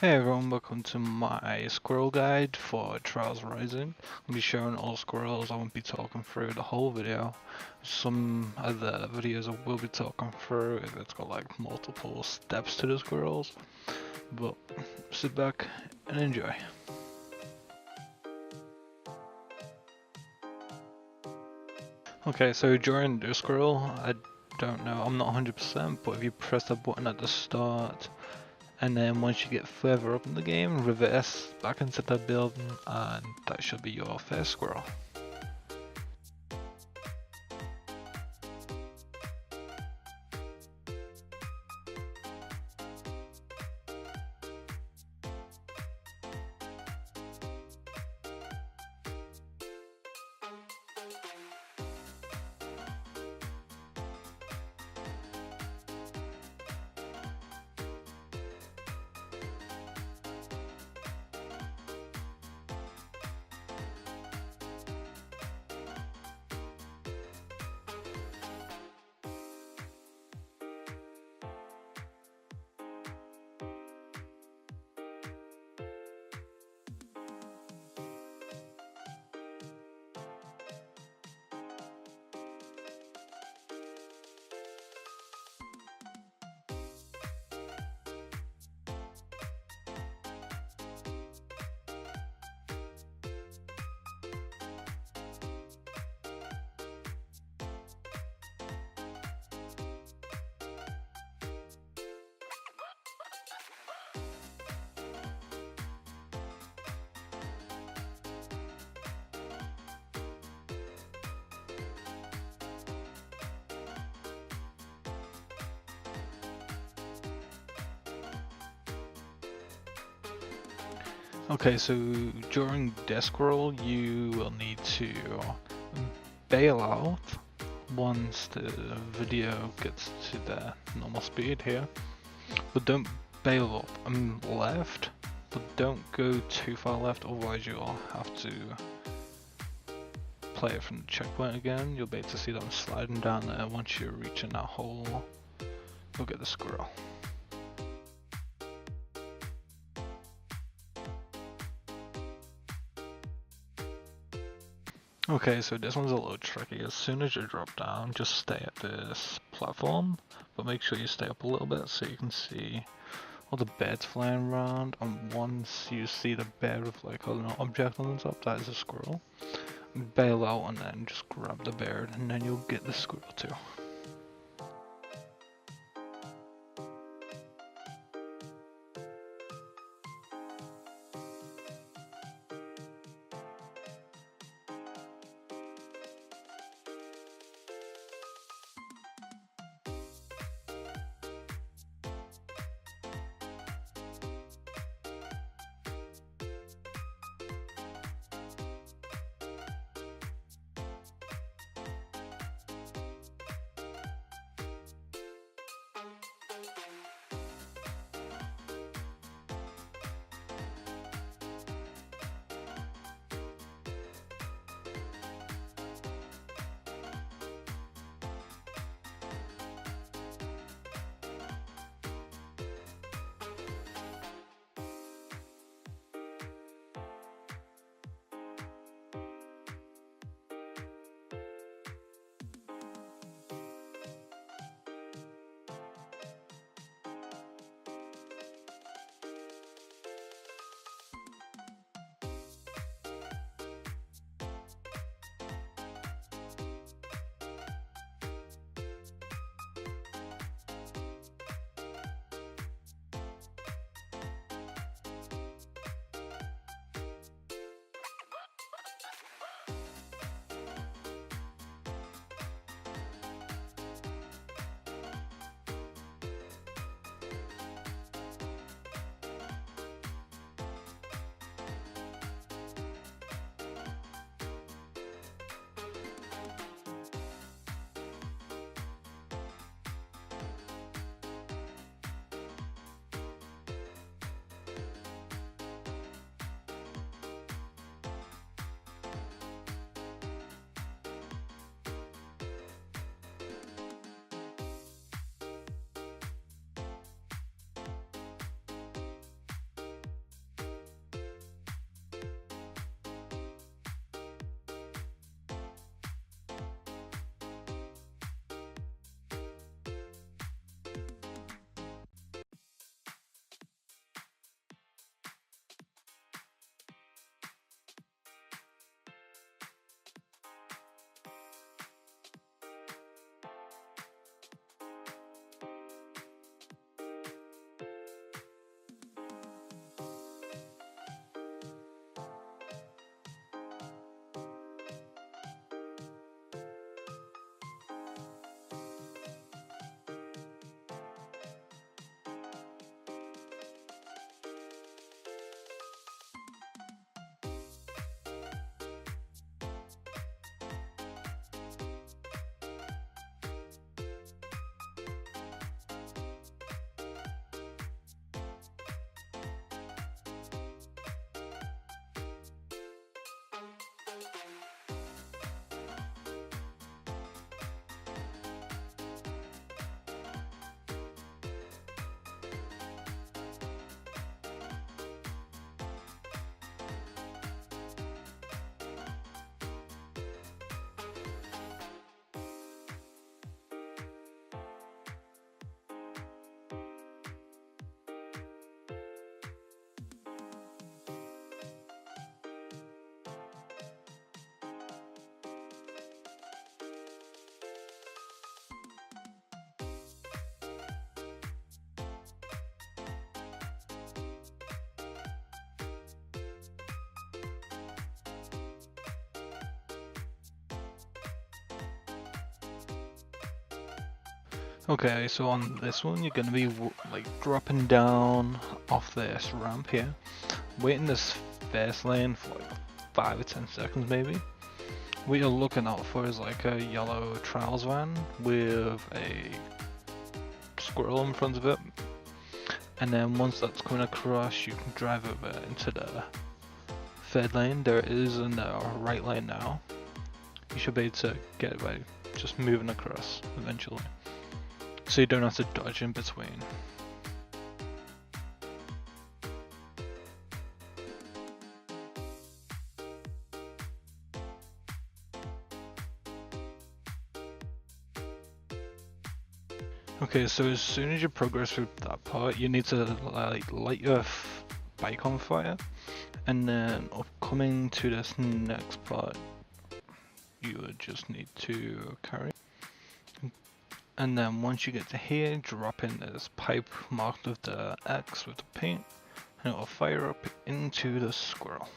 Hey everyone, welcome to my squirrel guide for Trials Rising. I'll be showing all squirrels. I won't be talking through the whole video. Some other videos I will be talking through if it's got like multiple steps to the squirrels. But sit back and enjoy. Okay, so during the squirrel, I don't know, I'm not 100%, but if you press the button at the start, and then once you get further up in the game, reverse back into the building and that should be your first squirrel. Okay, so during this scroll, you will need to bail out once the video gets to the normal speed here. But don't bail up and left, but don't go too far left, otherwise you'll have to play it from the checkpoint again. You'll be able to see them sliding down there. Once you're reaching that hole, you'll get the squirrel. Okay, so this one's a little tricky. As soon as you drop down, just stay at this platform, but make sure you stay up a little bit so you can see all the birds flying around. And once you see the bird with like an object on the top, that is a squirrel. Bail out and then just grab the bird, and then you'll get the squirrel too. Okay, so on this one, you're gonna be like dropping down off this ramp here, waiting this first lane for like 5 or 10 seconds maybe. What you're looking out for is like a yellow trials van with a squirrel in front of it, and then once that's coming across, you can drive over into the third lane. There is in the right lane now. You should be able to get it by just moving across eventually, so you don't have to dodge in between. Okay, so as soon as you progress through that part, you need to like light your bike on fire, and then upcoming to this next part, you would just need to carry. And then once you get to here, drop in this pipe marked with the X with the paint, and it will fire up into the squirrel.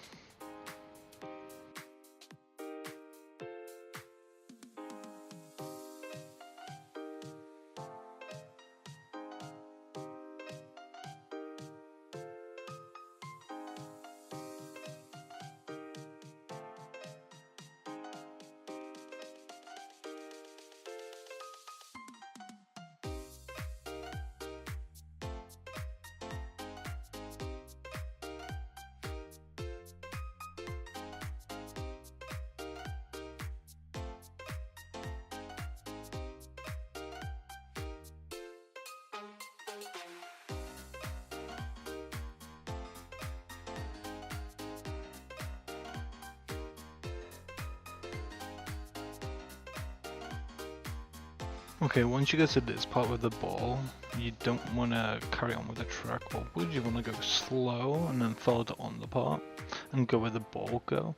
Okay, once you get to this part with the ball, you don't want to carry on with the track upwards. You want to go slow and then follow the underpart and go where the ball go.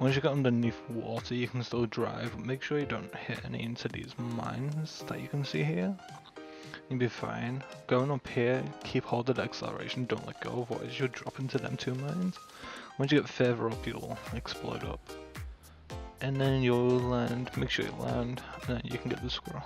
Once you get underneath water, you can still drive, but make sure you don't hit any into these mines that you can see here. You'll be fine. Going up here, keep hold of the acceleration, don't let go, otherwise you'll drop into them 2 mines. Once you get further up, you'll explode up. And then you'll land, make sure you land, and then you can get the squirrel.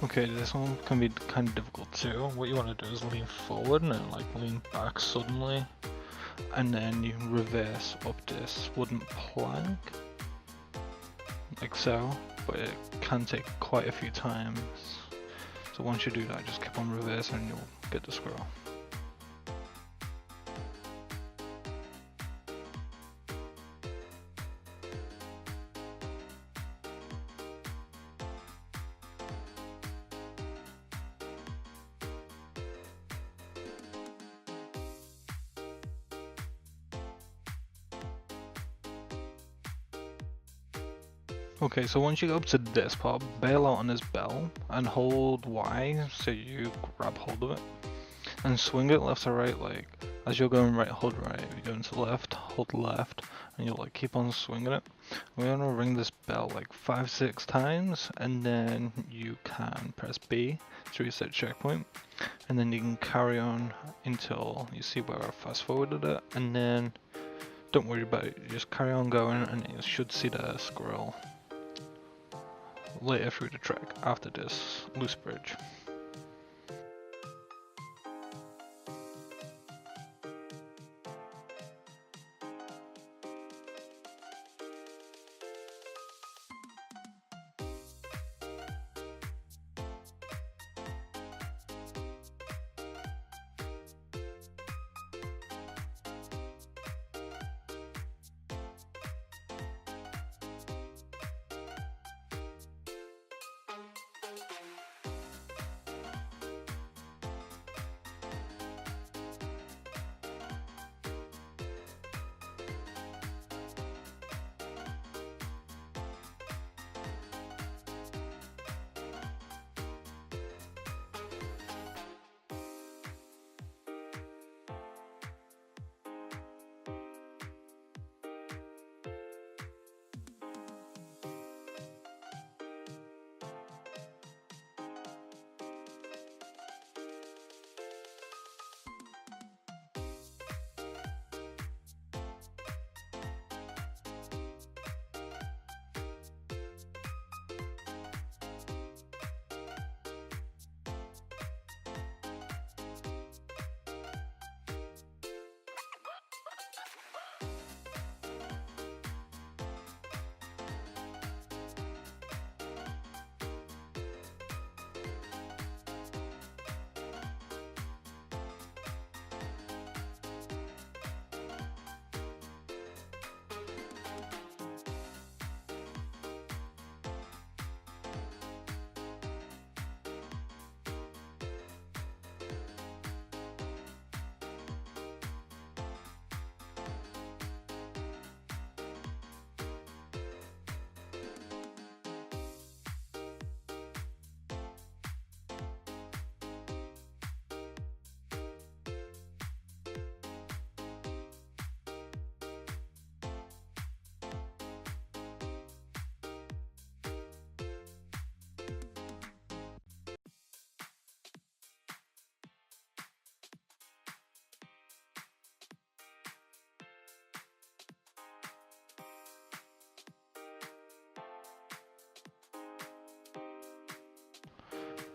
Okay, this one can be kind of difficult too. What you want to do is lean forward and then like lean back suddenly, and then you reverse up this wooden plank, like so, but it can take quite a few times. So once you do that, just keep on reversing and you'll get the squirrel. Okay, so once you go up to this part, bail out on this bell and hold Y so you grab hold of it. And swing it left to right, like as you're going right, hold right. If you're going to left, hold left, and you'll like keep on swinging it. We're gonna ring this bell like 5-6 times, and then you can press B to reset checkpoint, and then you can carry on until you see where I fast forwarded it, and then don't worry about it, just carry on going, and you should see the squirrel later through the track after this loose bridge.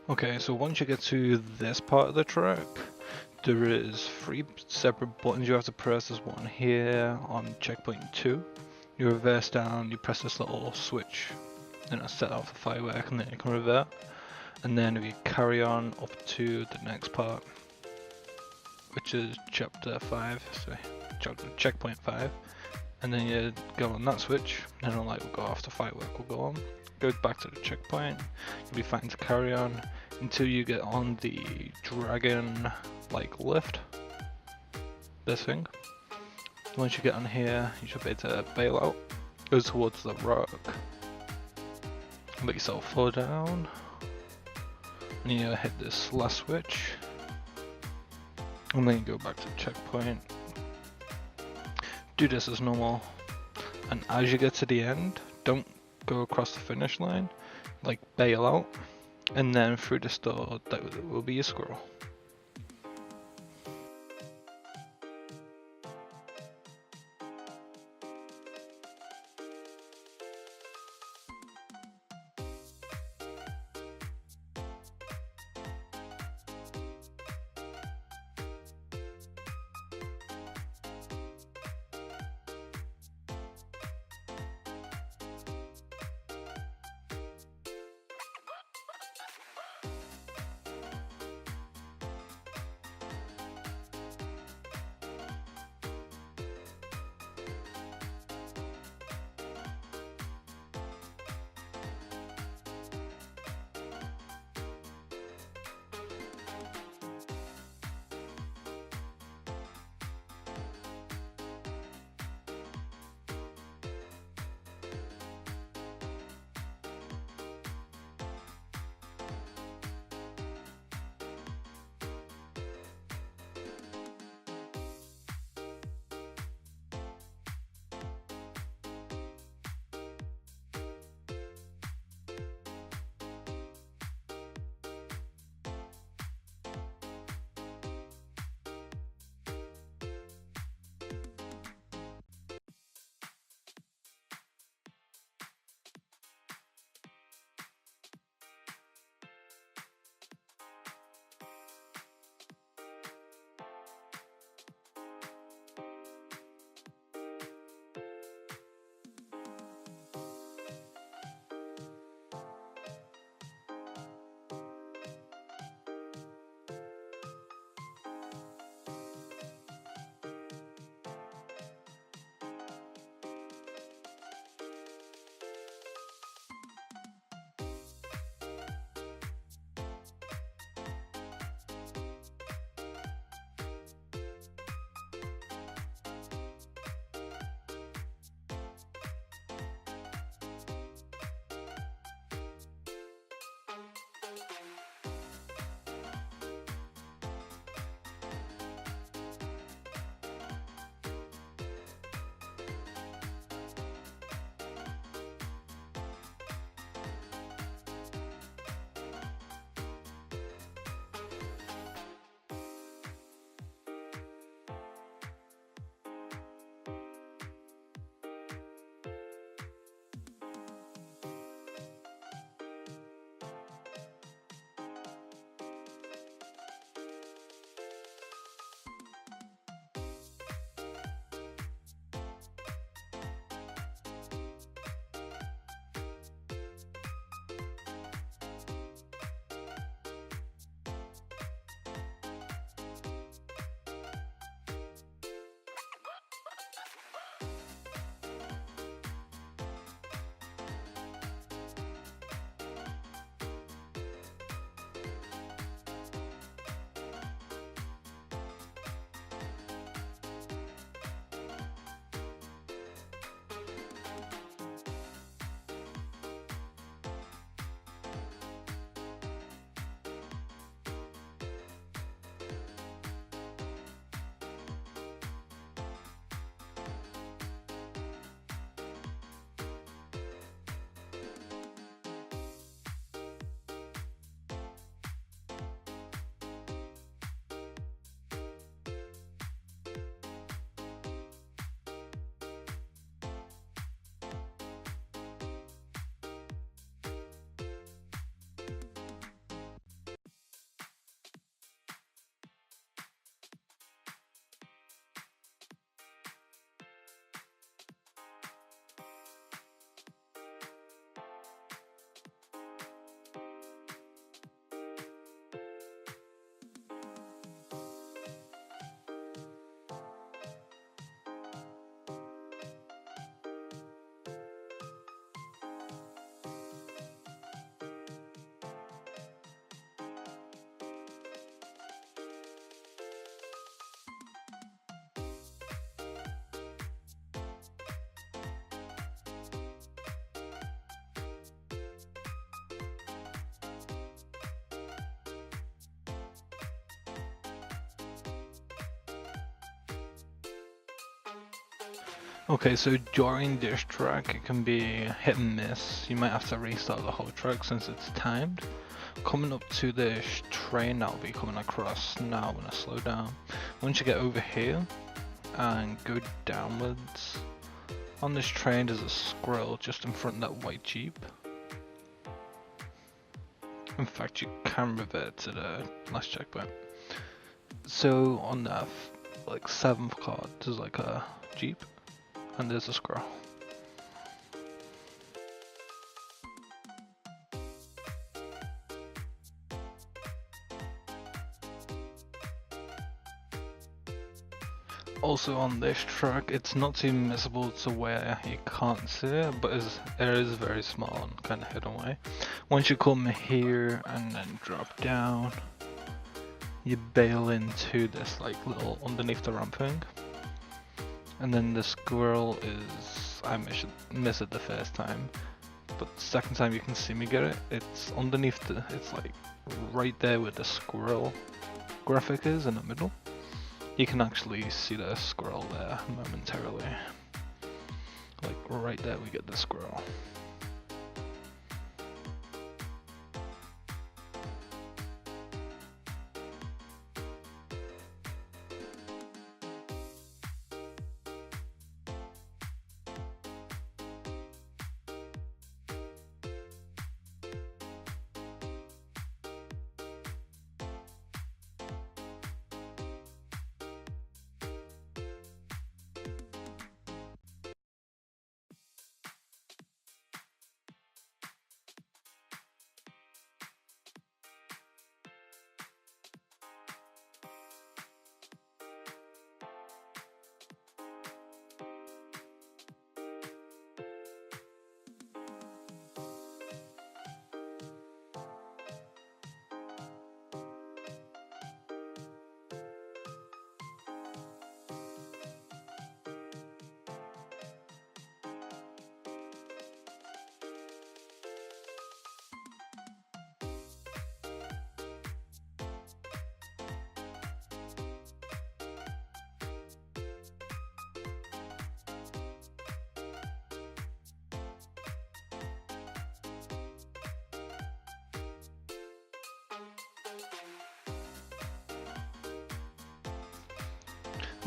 Okay, so once you get to this part of the track, there is 3 separate buttons you have to press. There's one here on checkpoint 2. You reverse down, you press this little switch, and it'll set off the firework, and then you can revert. And then if you carry on up to the next part, which is chapter 5, sorry, checkpoint 5, and then you go on that switch, and the light will go off, the firework will go on. Go back to the checkpoint, you'll be fine to carry on until you get on the dragon like lift, this thing. Once you get on here, you should be able to bail out, go towards the rock, let yourself fall down, and you hit this last switch, and then you go back to the checkpoint. Do this as normal, and as you get to the end, don't go across the finish line, like bail out, and then through this door that will be your squirrel. Okay, so during this track it can be hit and miss. You might have to restart the whole track since it's timed. Coming up to this train that'll be coming across now when I slow down. Once you get over here and go downwards, on this train there's a squirrel just in front of that white Jeep. In fact, you can revert to the last checkpoint. So on that like 7th card there's like a Jeep and there's a squirrel. Also on this track, it's not too missable to where you can't see it, but it is very small and kind of hidden away. Once you come here and then drop down, you bail into this like little underneath the ramp thing. And then the squirrel is, I miss it the first time, but the second time you can see me get it, it's underneath it's like right there where the squirrel graphic is in the middle. You can actually see the squirrel there momentarily. Like right there we get the squirrel.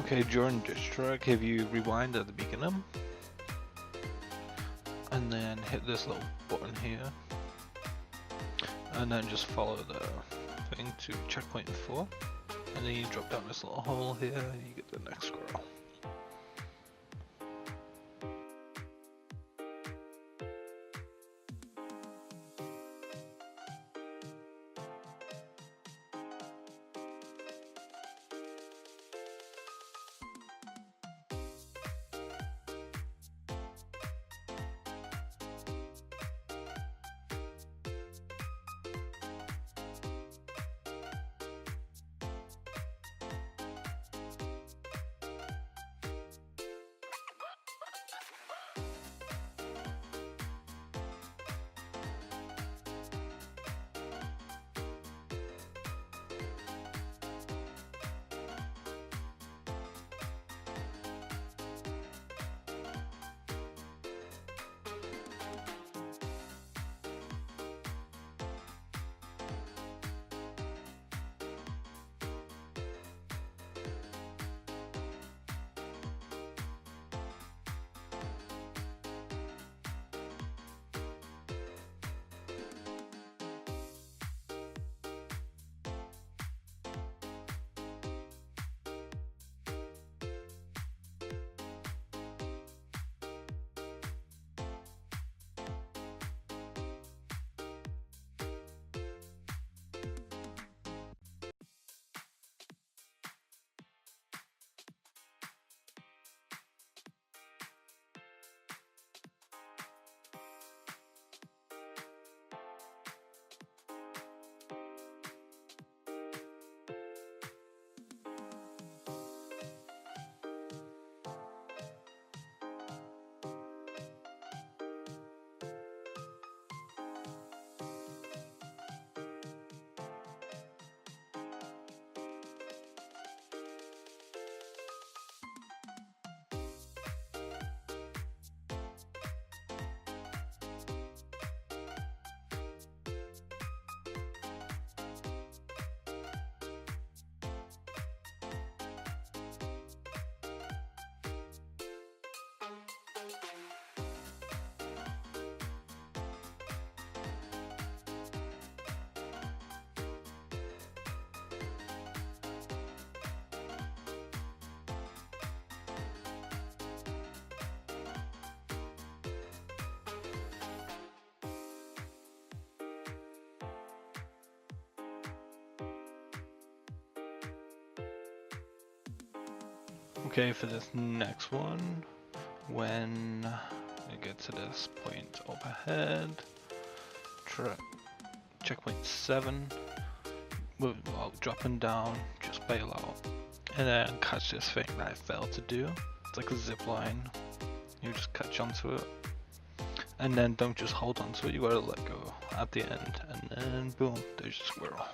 Okay, during this track, if you rewind at the beginning, and then hit this little button here, and then just follow the thing to checkpoint 4, and then you drop down this little hole here, and you get the next squirrel. Okay, for this next one, when we get to this point overhead, checkpoint 7, while dropping down, just bail out, and then catch this thing that I failed to do. It's like a zip line. You just catch onto it, and then don't just hold onto it, you gotta let go at the end, and then boom, there's your squirrel.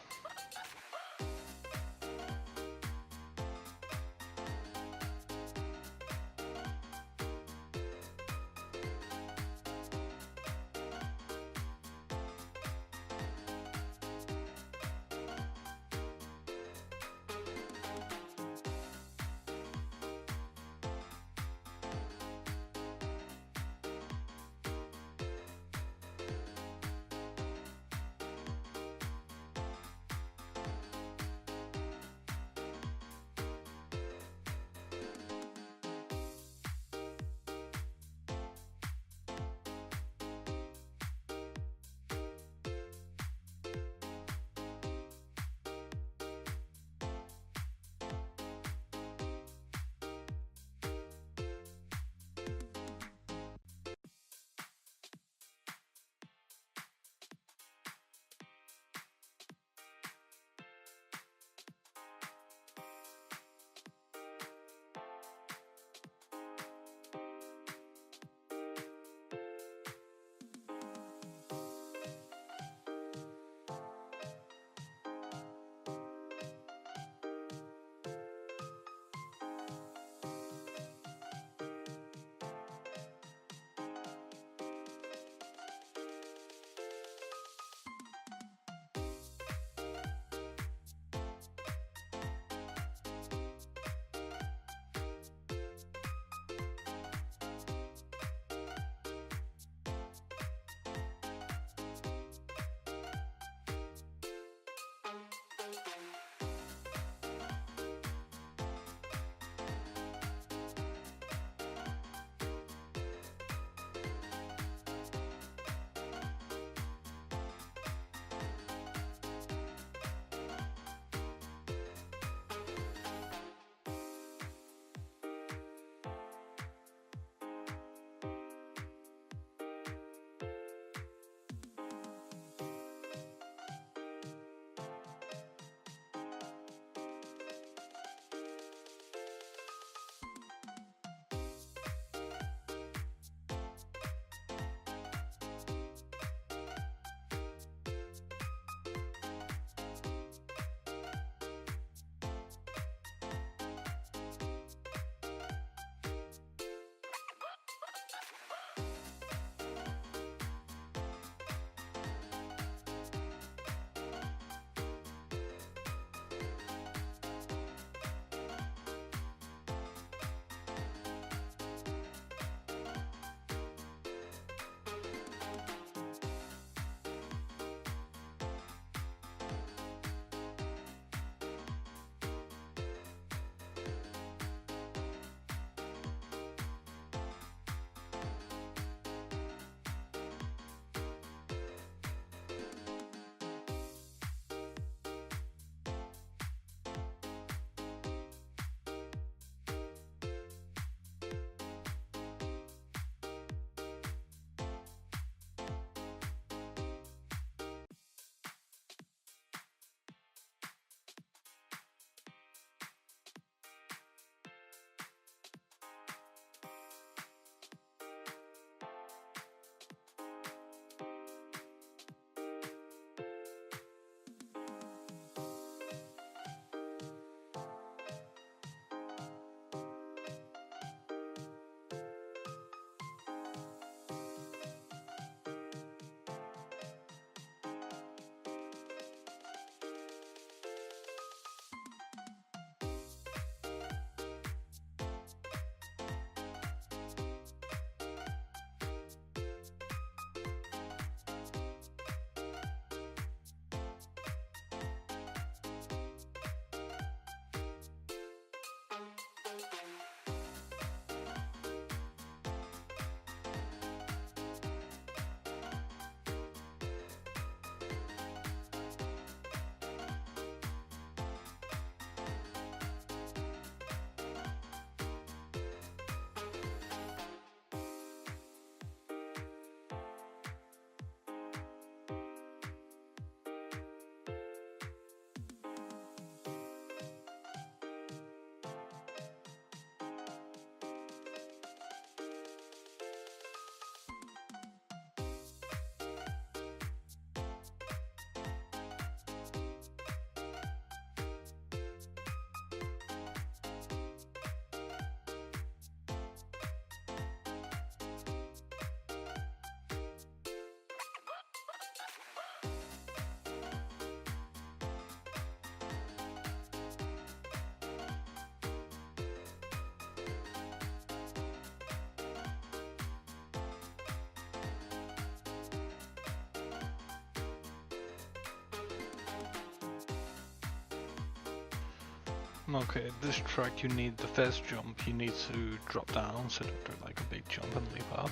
Okay, this track you need the first jump, you need to drop down, so don't do like a big jump and leap up.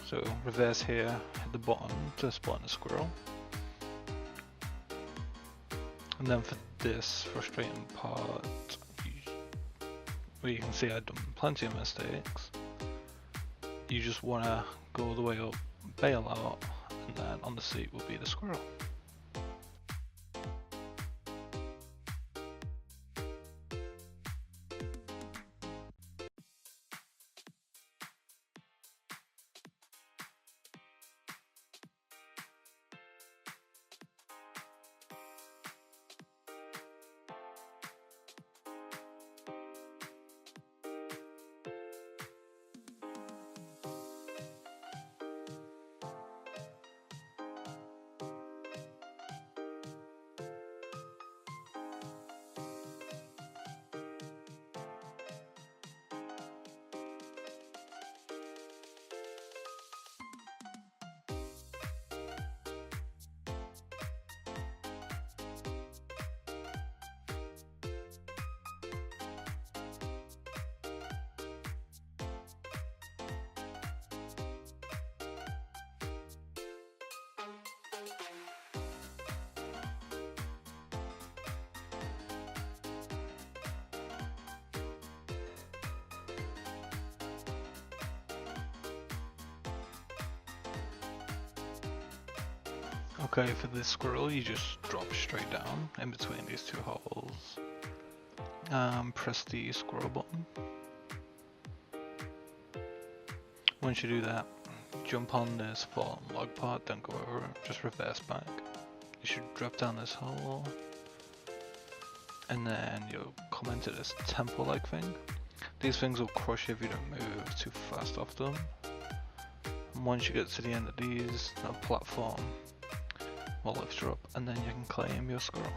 So reverse here, hit the bottom to spawn a squirrel. And then for this frustrating part, where you can see I've done plenty of mistakes, you just want to go all the way up, bail out, and then on the seat will be the squirrel. Okay, for this squirrel you just drop straight down in between these two holes. Press the squirrel button. Once you do that, jump on this fallen log part, don't go over it, just reverse back. You should drop down this hole, and then you'll come into this temple-like thing. These things will crush you if you don't move too fast off them. And once you get to the end of these, the platform will lift you up, and then you can claim your squirrel.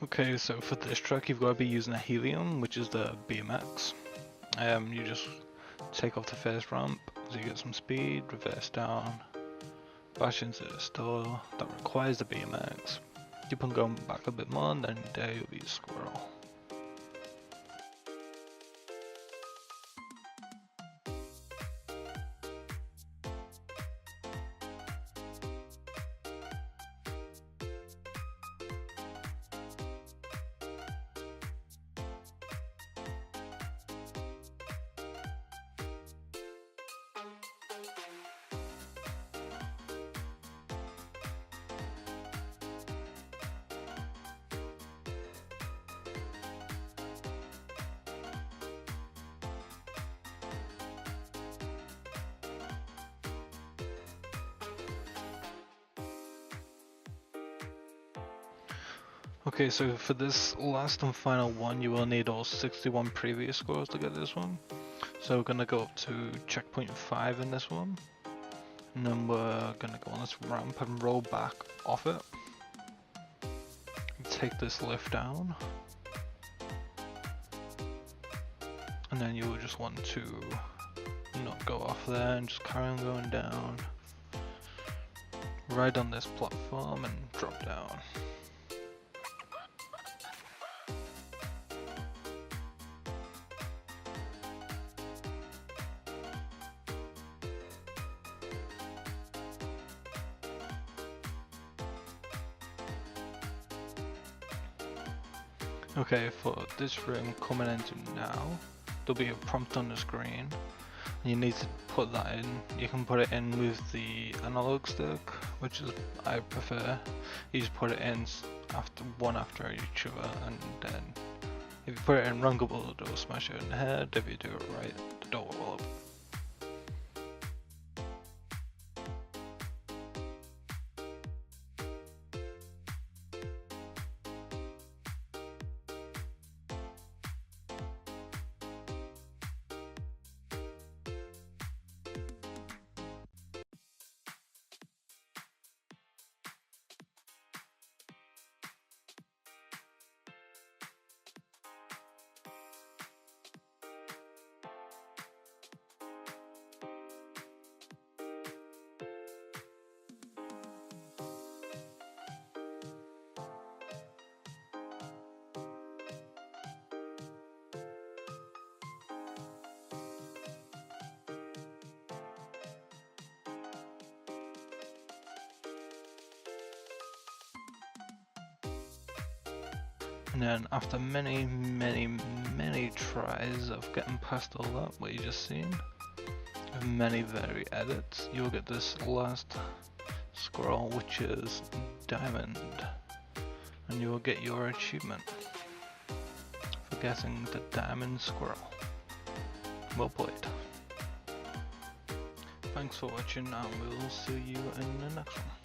Okay, so for this track you've got to be using a helium, which is the BMX. You just take off the first ramp, so you get some speed, reverse down, bash into this door that requires the BMX. Keep on going back a bit more, and then there you'll be a squirrel. Okay, so for this last and final one, you will need all 61 previous scores to get this one. So we're gonna go up to checkpoint 5 in this one, and then we're gonna go on this ramp and roll back off it. Take this lift down, and then you will just want to not go off there and just carry on going down. Ride on this platform and drop down. Okay, for this room coming into now, there'll be a prompt on the screen. And you need to put that in. You can put it in with the analog stick, which is I prefer. You just put it in one after each other, and then if you put it in wrong, it will smash you in the head. If you do it right, the door will open. And then after many tries of getting past all that, what you just seen, with many varied edits, you'll get this last squirrel, which is diamond, and you will get your achievement for getting the diamond squirrel. Well played. Thanks for watching, and we'll see you in the next one.